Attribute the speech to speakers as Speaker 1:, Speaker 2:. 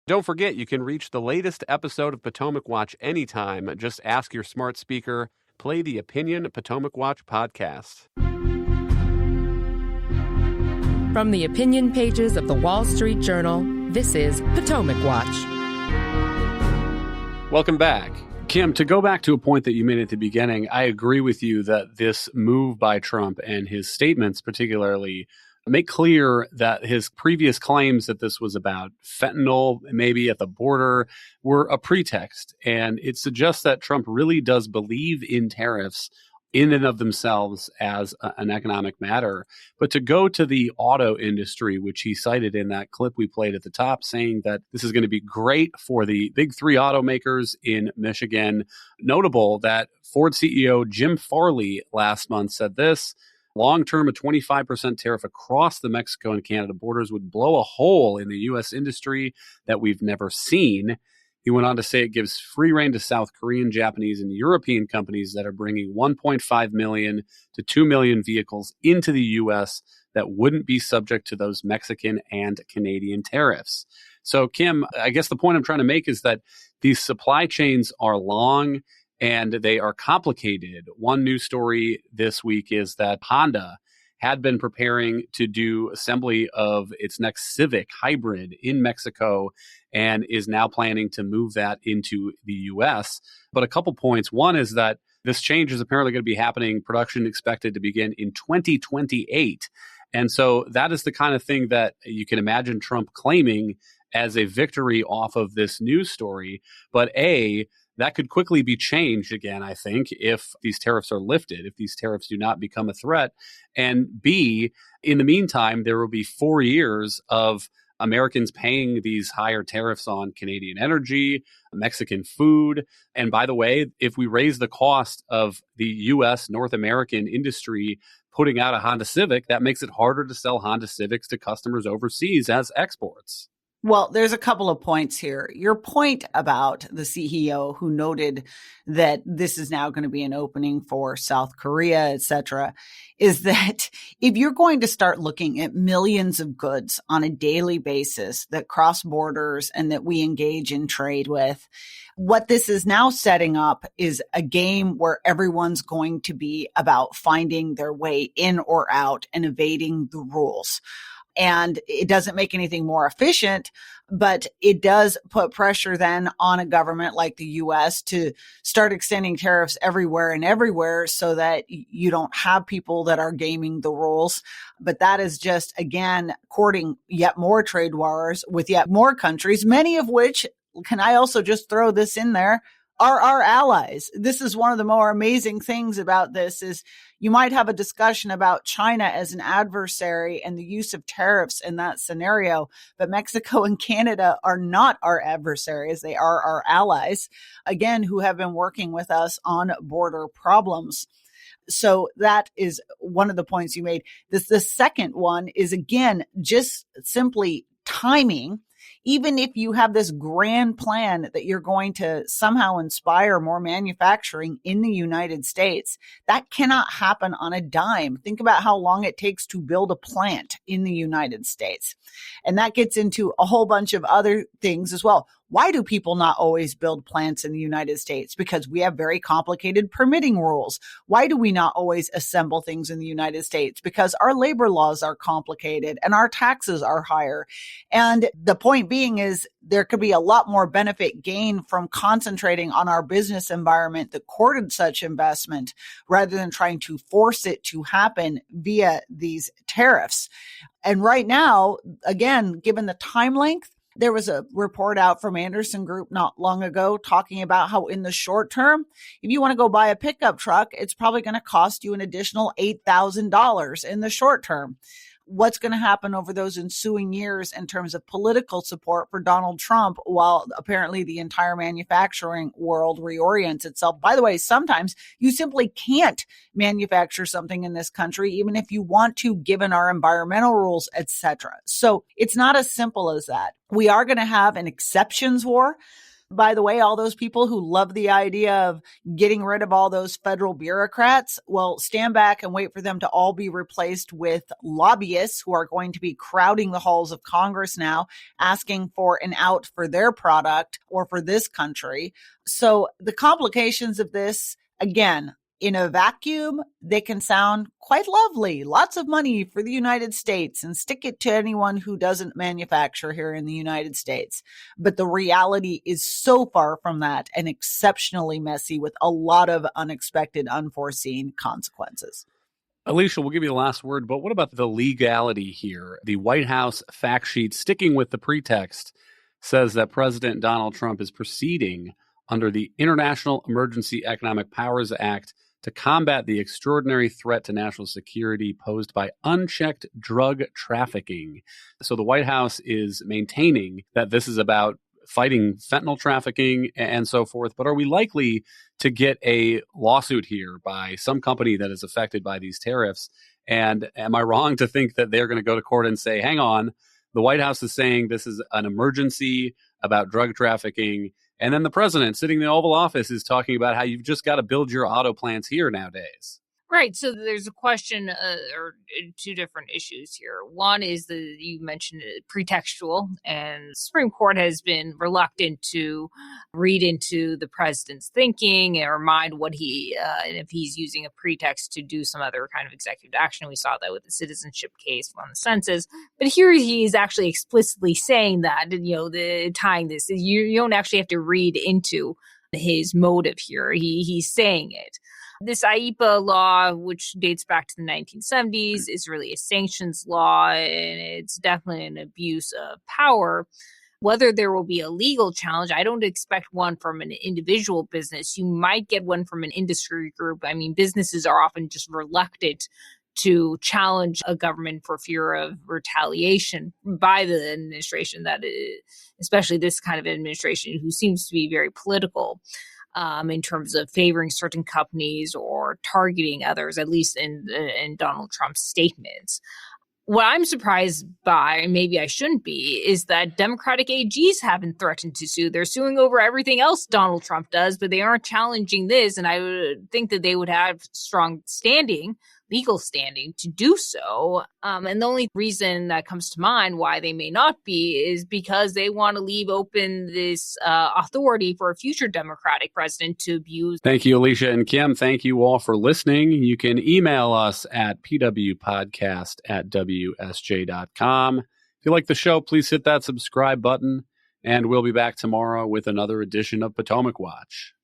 Speaker 1: Don't forget, you can reach the latest episode of Potomac Watch anytime. Just ask your smart speaker, play the Opinion Potomac Watch podcast.
Speaker 2: From the opinion pages of the Wall Street Journal, this is Potomac Watch.
Speaker 1: Welcome back. Kim, to go back to a point that you made at the beginning, I agree with you that this move by Trump and his statements particularly make clear that his previous claims that this was about fentanyl, maybe at the border, were a pretext. And it suggests that Trump really does believe in tariffs in and of themselves as an economic matter. But to go to the auto industry, which he cited in that clip we played at the top, saying that this is going to be great for the big three automakers in Michigan. Notable that Ford CEO Jim Farley last month said this: long-term, a 25% tariff across the Mexico and Canada borders would blow a hole in the U.S. industry that we've never seen. He went on to say it gives free rein to South Korean, Japanese, and European companies that are bringing 1.5 million to 2 million vehicles into the U.S. that wouldn't be subject to those Mexican and Canadian tariffs. So, Kim, I guess the point I'm trying to make is that these supply chains are long and they are complicated. One news story this week is that Honda had been preparing to do assembly of its next Civic hybrid in Mexico and is now planning to move that into the U.S. But a couple points. One is that this change is apparently going to be happening, production expected to begin in 2028. And so that is the kind of thing that you can imagine Trump claiming as a victory off of this news story. But that could quickly be changed again, I think, if these tariffs are lifted, if these tariffs do not become a threat. And B, in the meantime, there will be 4 years of Americans paying these higher tariffs on Canadian energy, Mexican food. And by the way, if we raise the cost of the U.S. North American industry putting out a Honda Civic, that makes it harder to sell Honda Civics to customers overseas as exports.
Speaker 3: Well, there's a couple of points here. Your point about the CEO who noted that this is now going to be an opening for South Korea, et cetera, is that if you're going to start looking at millions of goods on a daily basis that cross borders and that we engage in trade with, what this is now setting up is a game where everyone's going to be about finding their way in or out and evading the rules. And it doesn't make anything more efficient, but it does put pressure then on a government like the U.S. to start extending tariffs everywhere so that you don't have people that are gaming the rules. But that is just, again, courting yet more trade wars with yet more countries, many of which, can I also just throw this in there, are our allies. This is one of the more amazing things about this is you might have a discussion about China as an adversary and the use of tariffs in that scenario, but Mexico and Canada are not our adversaries. They are our allies, again, who have been working with us on border problems. So that is one of the points you made. The second one is, again, just simply timing. Even if you have this grand plan that you're going to somehow inspire more manufacturing in the United States, that cannot happen on a dime. Think about how long it takes to build a plant in the United States. And that gets into a whole bunch of other things as well. Why do people not always build plants in the United States? Because we have very complicated permitting rules. Why do we not always assemble things in the United States? Because our labor laws are complicated and our taxes are higher. And the point being is there could be a lot more benefit gained from concentrating on our business environment that courted such investment rather than trying to force it to happen via these tariffs. And right now, again, given the time length, there was a report out from Anderson Group not long ago talking about how in the short term, if you want to go buy a pickup truck, it's probably going to cost you an additional $8,000 in the short term. What's going to happen over those ensuing years in terms of political support for Donald Trump while apparently the entire manufacturing world reorients itself? By the way, sometimes you simply can't manufacture something in this country, even if you want to, given our environmental rules, etc. So it's not as simple as that. We are going to have an exceptions war. By the way, all those people who love the idea of getting rid of all those federal bureaucrats, well, stand back and wait for them to all be replaced with lobbyists who are going to be crowding the halls of Congress now, asking for an out for their product or for this country. So the complications of this, again, in a vacuum, they can sound quite lovely. Lots of money for the United States, and stick it to anyone who doesn't manufacture here in the United States. But the reality is so far from that and exceptionally messy with a lot of unexpected, unforeseen consequences.
Speaker 1: Alicia, we'll give you the last word, but what about the legality here? The White House fact sheet, sticking with the pretext, says that President Donald Trump is proceeding under the International Emergency Economic Powers Act to combat the extraordinary threat to national security posed by unchecked drug trafficking. So the White House is maintaining that this is about fighting fentanyl trafficking and so forth. But are we likely to get a lawsuit here by some company that is affected by these tariffs? And am I wrong to think that they're going to go to court and say, hang on, the White House is saying this is an emergency about drug trafficking, and then the president sitting in the Oval Office is talking about how you've just got to build your auto plants here nowadays?
Speaker 4: Right. So there's a question or two different issues here. One is you mentioned pretextual, and the Supreme Court has been reluctant to read into the president's thinking or mind what and if he's using a pretext to do some other kind of executive action. We saw that with the citizenship case on the census. But here he is actually explicitly saying that, tying this, you don't actually have to read into his motive here. He's saying it. This IEPA law, which dates back to the 1970s, is really a sanctions law, and it's definitely an abuse of power. Whether there will be a legal challenge, I don't expect one from an individual business. You might get one from an industry group. I mean, businesses are often just reluctant to challenge a government for fear of retaliation by the administration, especially this kind of administration who seems to be very political. In terms of favoring certain companies or targeting others, at least in Donald Trump's statements. What I'm surprised by, and maybe I shouldn't be, is that Democratic AGs haven't threatened to sue. They're suing over everything else Donald Trump does, but they aren't challenging this. And I would think that they would have strong legal standing to do so. And the only reason that comes to mind why they may not be is because they want to leave open this authority for a future Democratic president to abuse.
Speaker 1: Thank you, Alicia and Kim. Thank you all for listening. You can email us at pwpodcast@wsj.com. If you like the show, please hit that subscribe button, and we'll be back tomorrow with another edition of Potomac Watch.